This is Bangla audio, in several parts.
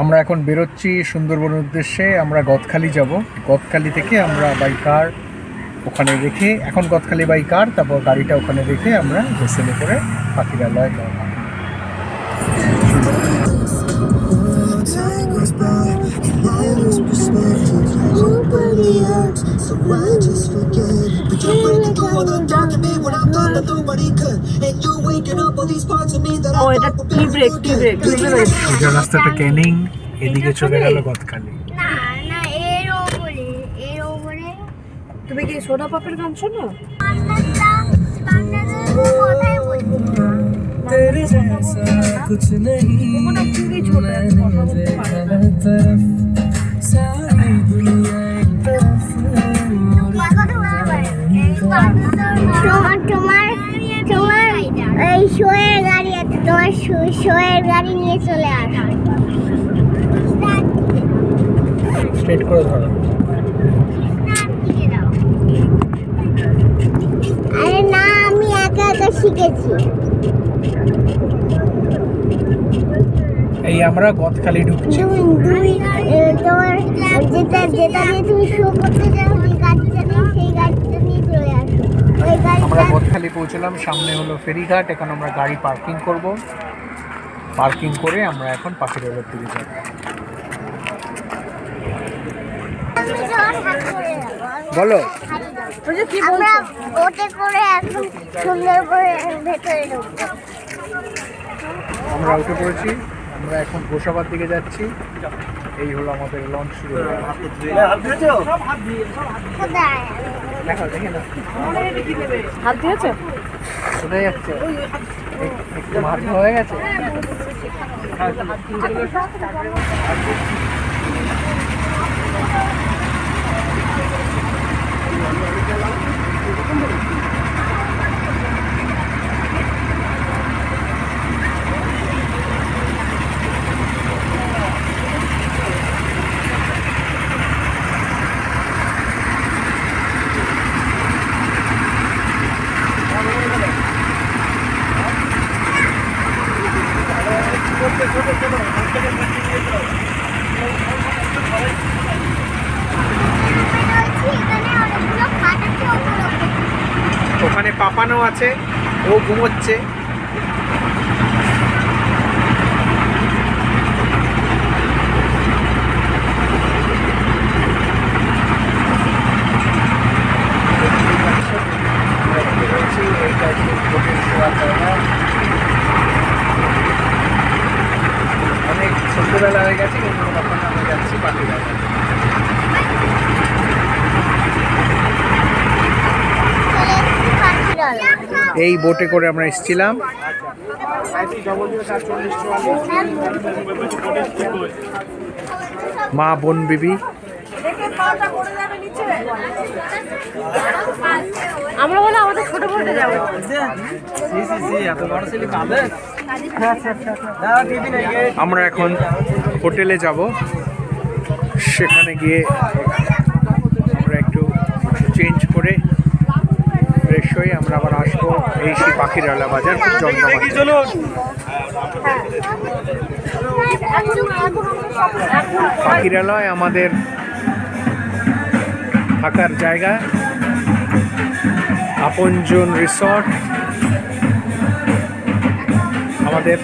আমরা এখন বেরোচ্ছি সুন্দরবনের উদ্দেশ্যে। আমরা গদখালি যাব। গদখালি থেকে আমরা বাই কার ওখানে রেখে, এখন গদখালি বাই কার, তারপর গাড়িটা ওখানে রেখে আমরা ভেসেলে করে পাখিরালয় যাবো। রাস্তাটা ক্যানিং, এদিকে চলে গেল গদখালি। তুমি কি সোনা পাপের গান শোনো? तेरे जैसा कुछ नहीं मैंने देखा है तरफ सारी दुनिया एक तरफ তোমার এই শোয়ের গাড়ি আছে, তোমার শোয়ের গাড়ি নিয়ে চলে আসো। স্ট্রেট করে ধরো। আরে না, আমি একা একা শিখেছি। এই আমরা গদখালি ঢুকছি। তোমার যেটা দিয়ে তুমি শো করতে যাও, ওই গাড়িটা নিয়ে, সেই গাড়িটা নিয়ে চলে আসো। ওই আমরা গাড়িটা গদখালি পৌঁছলাম, সামনে হলো ফেরিঘাট। এখন আমরা গাড়ি পার্কিং করব। পার্কিং করে আমরা এখন পাখিরালয়ের দিকে যাব। বলো আমরা ওটে করে এখন সুন্দর করে ভেতরে ঢুকবো। আমরা উঠে পড়েছি। আমরা এখন গোসাবার দিকে যাচ্ছি। এই হলো আমাদের লঞ্চ শুরু হয়ে গেছে। দেখো, দেখে না হাত দিয়েছে? কোথায় যাচ্ছে? একটু মাছ হয়ে গেছে। ওখানে পাপানো আছে, ও ঘুমোচ্ছে। অনেক ছোটবেলা হয়ে গেছে, কিন্তু তখন আমরা যাচ্ছি পাখিরালয়। এই বোটে করে আমরা এসেছিলাম। মা বোন বিবি। আমরা বলে আমাদের ছোট বোটে যাবো। আমরা এখন হোটেলে যাব। সেখানে গিয়ে আমরা একটু চেঞ্জ করে ফ্রেশ হয়ে আমরা আবার আসবো। এই সেই পাখিরালয় বাজার খুব জমজমাট। পাখিরালয় আমাদের থাকার জায়গা, আপনজন রিসর্ট। আমাদের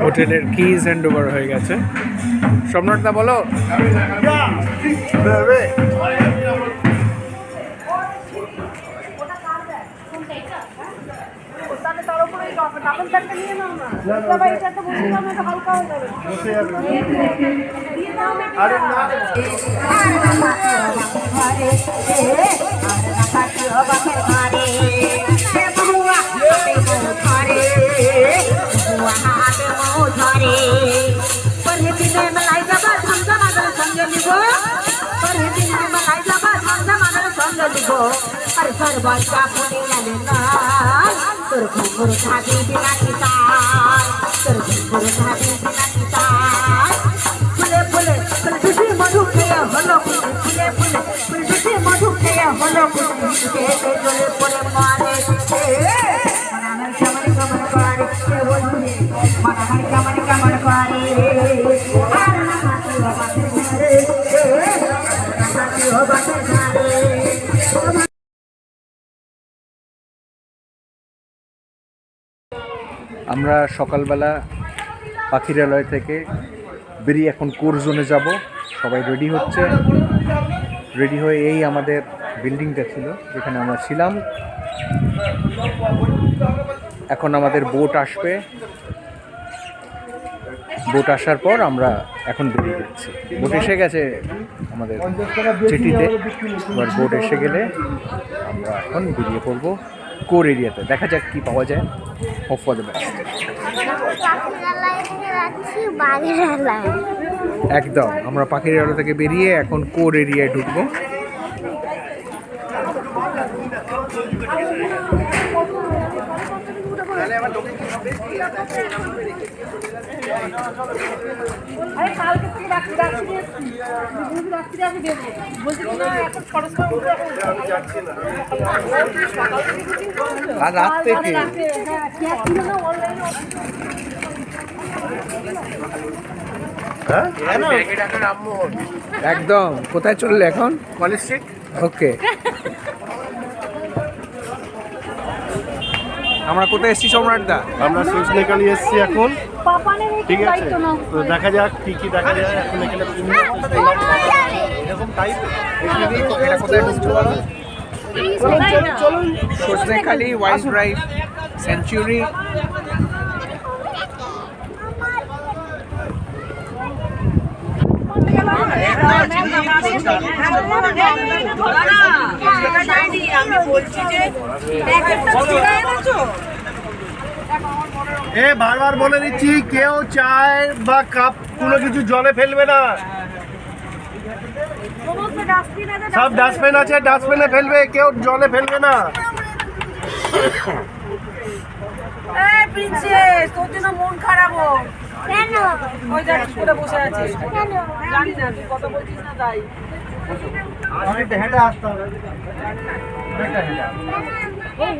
হোটেলের কিজ হ্যান্ড ওভার হয়ে গেছে। সম্রাটদা বলো। अरे सर्वांच्या पुणे आले ना तर घुंगूर झाली बिना किता तर घुंगूर झाली बिना किता फुले फुले फुलझुटी मधु खेळ हलो फुले फुले फुलझुटी मधु खेळ हलो फुले ते जोले पोले मारे मना हर कमर कमर पारे ते बोलू मना हर कमर পারে আর না থাকিও বাসে ধারে না থাকিও বাসে ধারে। আমরা সকালবেলা পাখিরালয় থেকে বেরিয়ে এখন কোর জোনে যাব। সবাই রেডি হচ্ছে, রেডি হয়ে এই আমাদের বিল্ডিংটা ছিল যেখানে আমরা ছিলাম। এখন আমাদের বোট আসবে, বোট আসার পর আমরা এখন বেরিয়ে যাচ্ছি। বোট এসে গেছে আমাদের জেটিতে, এবার বোট এসে গেলে আমরা এখন বেরিয়ে পড়বো কোর এরিয়াতে। দেখা যাক কি পাওয়া যায়। Hope for the best. পাখিরালয় থেকে যাচ্ছি বাঘেরালয়। একদম আমরা পাখিরালয় থেকে বেরিয়ে এখন কোর এরিয়ায় ঢুকবো। আর রাত থেকে একদম কোথায় চললে এখন? College street. ওকে, আমরা কোথায় এসেছি সম্রাট দা? আমরা সজনেখালি এসেছি এখন, ঠিক আছে? তো দেখা যাক কি কি দেখা যায় এখন এখানে। এরকম টাইপ এটা কোথায় ঢুকছো বলো? চলুন। Sajnekhali wild life sanctuary. বারবার বলে দিচ্ছি, কেউ চায় বা কাপ কোনো কিছু জলে ফেলবে না। সব ডাস্টবিন আছে, ডাস্টবিনে ফেলবে, কেউ জলে ফেলবে না। প্রিন্সেস, তোর জন্য মন খারাপ হোক। কেন? ওই দেখ করে বসে আছে। কেন? জানি না তুই কথা বলছিস না তাই। হেঁটে আসতে হবে।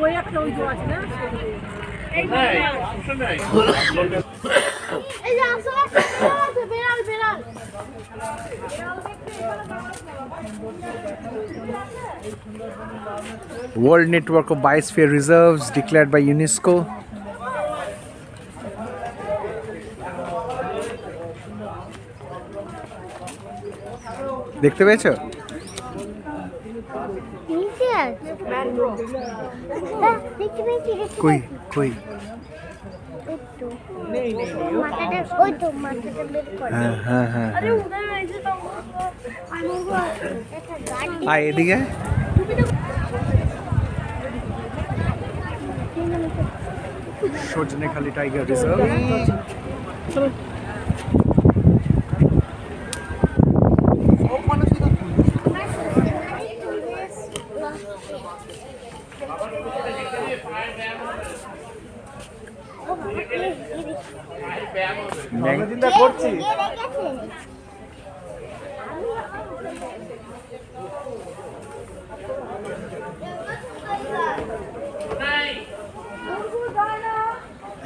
ওই একটা ওই যে আছে না। এই যে আসলে বেড়াল বেড়াল। World Network of Biosphere Reserves declared by UNESCO. দেখতে পেয়েছো? নিচে আছে ম্যানগ্রোভ। দেখতে পেয়েছি, কই কই? একটু মাথাটা ওই তো মাথাটা বের করে। হ্যাঁ হ্যাঁ হ্যাঁ আরে হ্যাঁ। উদয় এসে তো আমি একটা গাড়ি আয় এদিকে। Sajnekhali tiger reserve. চিন্তা করছি।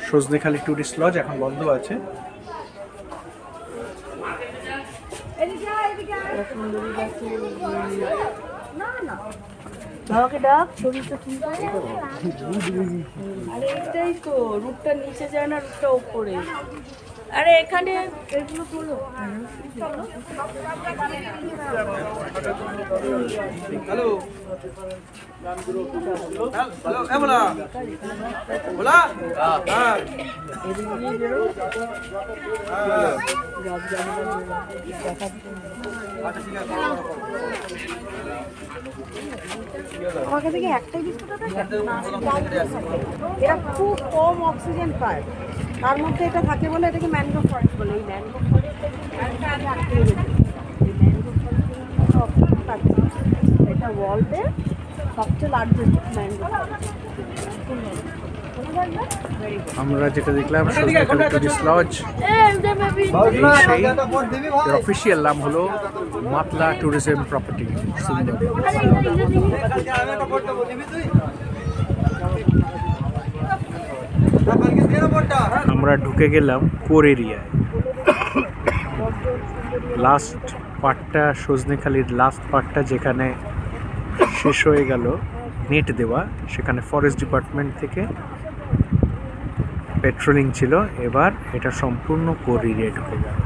সজনেখালি টুরিস্ট লজ এখন বন্ধ আছে। বাবাকে ডাক, শরীরটা ঠিক আছে। আরে এটাই তো, রুটটা নিচে যায় না, রুটটা উপরে। আরে এখানে এগুলো তোলো। হ্যালো হ্যালো, বলা হ্যাঁ আমাকে থেকে একটাই বিস্কুট আছে। এরা খুব কম অক্সিজেন পায়, তার মধ্যে এটা থাকে বলে এটাকে ম্যানগ্রোভ ফরেস্ট বলে। এই ম্যানগ্রোভ ফরেস্ট এটা ওয়ার্ল্ডের সবচেয়ে লার্জেস্ট ম্যানগ্রোভ। আমরা যেটা দেখলাম সজনেখালি টুরিস্ট লজ, সেই অফিসিয়াল নাম হলো মাতলা ট্যুরিজম প্রপার্টি। আমরা ঢুকে গেলাম কোর এরিয়ায়। লাস্ট পার্টটা, সজনেখালির লাস্ট পার্টটা যেখানে শেষ হয়ে গেল নেট দেওয়া, সেখানে ফরেস্ট ডিপার্টমেন্ট থেকে পেট্রোলিং ছিল। এবার এটা সম্পূর্ণ করিডোরে ঢুকে গেল।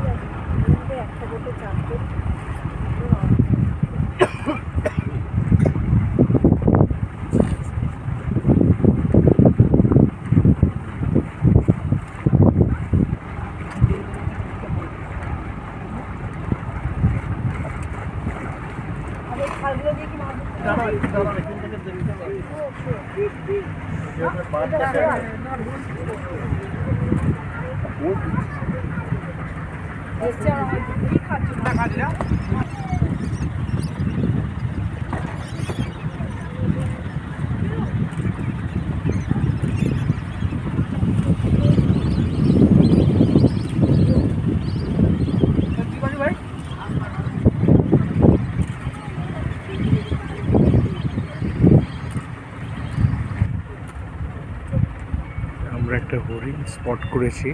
আমরা একটা হরিণ স্পট করেছি,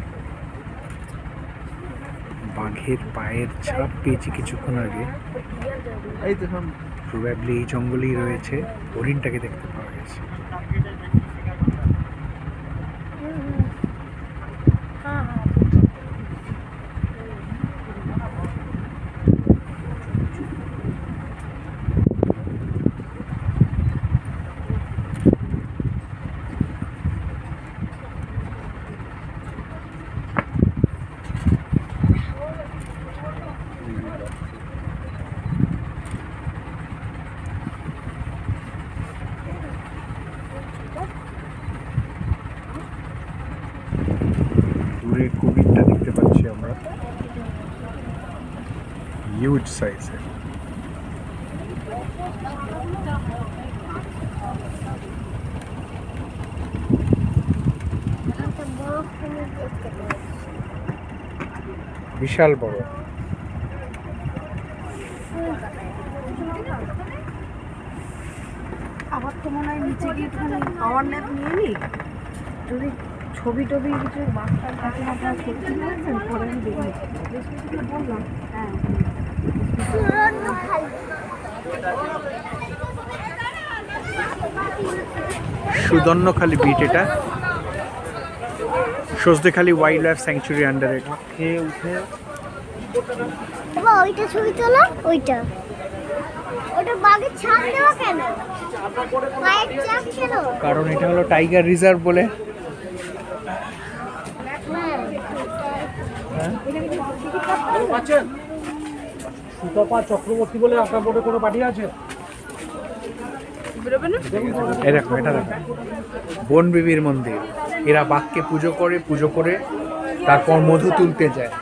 বাঘের পায়ের ছাপ পেয়েছি কিছুক্ষণ আগে। প্রবাবলি এই জঙ্গলেই রয়েছে, হরিণটাকে দেখতে পাওয়া গেছে। দূরে কুমিরটা দেখতে পাচ্ছি আমরা, হিউজ সাইজের। বিশাল বড়। আমার তো মনে হয় নিচে গিয়ে একটুখানি পাওয়ার ন্যাপ নিয়ে নি, যদি ছবি টবি কিছু বাচ্চার কাছে মাথা সত্যি বলছেন পরে আমি দেখে বললাম। হ্যাঁ সুদর্ণখালি বিট, এটা সজনেখালি ওয়াইল্ড লাইফ স্যাংচুরি আন্ডারে। খেয়ে উঠে বাবা ওইটা ছবি তোলো, ওইটা ওটা বাঘের ছাপ দেওয়া কেন? পায়ের ছাপ ছিল। কারণ এটা হলো টাইগার রিজার্ভ বলে। সুতপা চক্রবর্তী বলে আপনার বোর্ডে কোনো পার্টি আছে? এরকম, এটা দেখো বন বিবির মন্দির। এরা বাঘকে পুজো করে, পুজো করে তারপর মধু তুলতে যায়।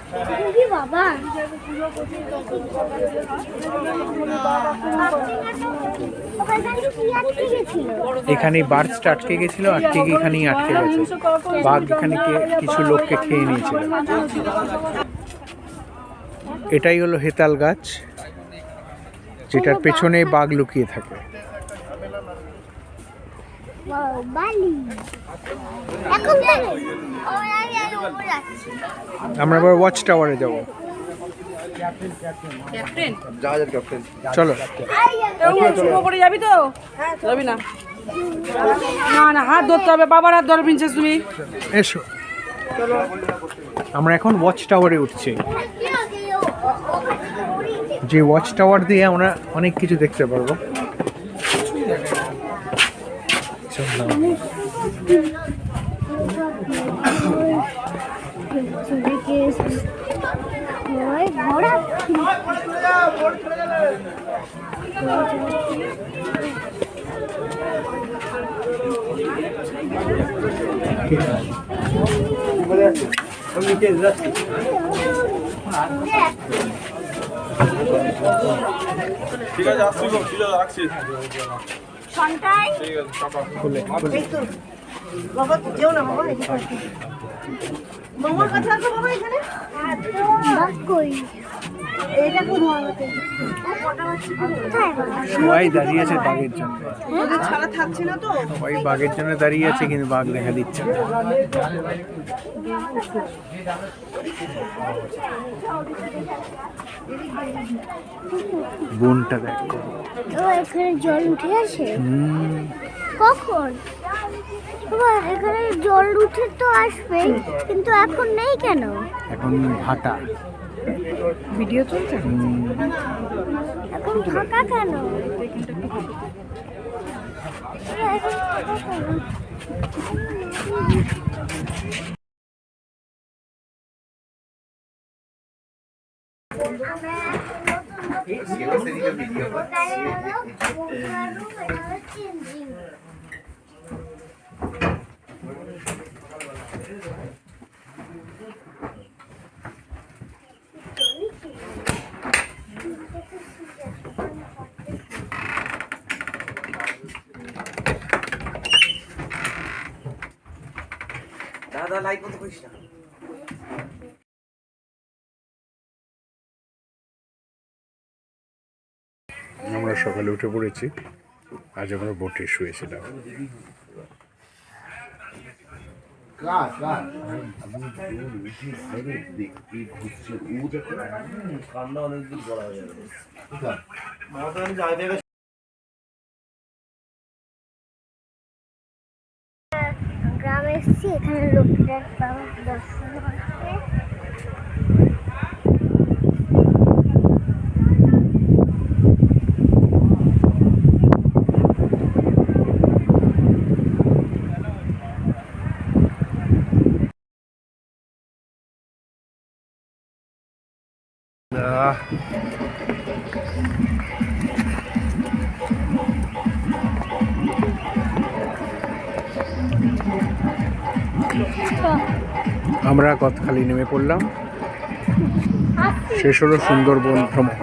বাবা এখানে বার্ডসটা আটকে গেছিল, আটকে গিয়ে এখানেই আটকে গেছে। বাঘ এখানে কিছু লোককে খেয়ে নিয়েছিল। এটাই হলো হেতাল গাছ, যেটার পেছনে বাঘ লুকিয়ে থাকে। আমরা আবার ওয়াচ টাওয়ারে যাবো। চলো। করে যাবি তো? যাবি না? না না, হাত ধরতে হবে, বাবার হাত ধরে প্রিন্সেস তুমি। এসো, আমরা এখন ওয়াচ টাওয়ারে উঠছি। যে ওয়াচ টাওয়ার দিয়ে আমরা অনেক কিছু দেখতে পারবো। ঠিক আছে, আসছি গো, ঠিক আছে, রাখছি। বাবা যেও না বাবা, মামার কাছে আসো বাবা। এখানে কই এটা খুব ভালো সবাই দাঁড়িয়ে আছে বাঘের জন্য, ছাড়া থাকছে না তো। সবাই বাঘের জন্য দাঁড়িয়ে আছে, কিন্তু বাঘ দেখা দিচ্ছে না। বনটা দেখো। ও এখানে জল উঠে আসে কখন? বাবা এখানে জল উঠে তো আসবে, কিন্তু এখন নেই কেন? এখন ভাটা। ভিডিও চলছে। এখন ফাঁকা কেন? এখন ফাঁকা কেন? আমরা সকালে উঠে পড়েছি, আজ আমরা বোটে শুয়েছিলাম। গ্রামে এসেছি, এখানে লক্ষ্মীনাথ বাবার দর্শন করতে। আমরা কতখালি নেমে পড়লাম। শেষ হলো সুন্দরবন ভ্রমণ।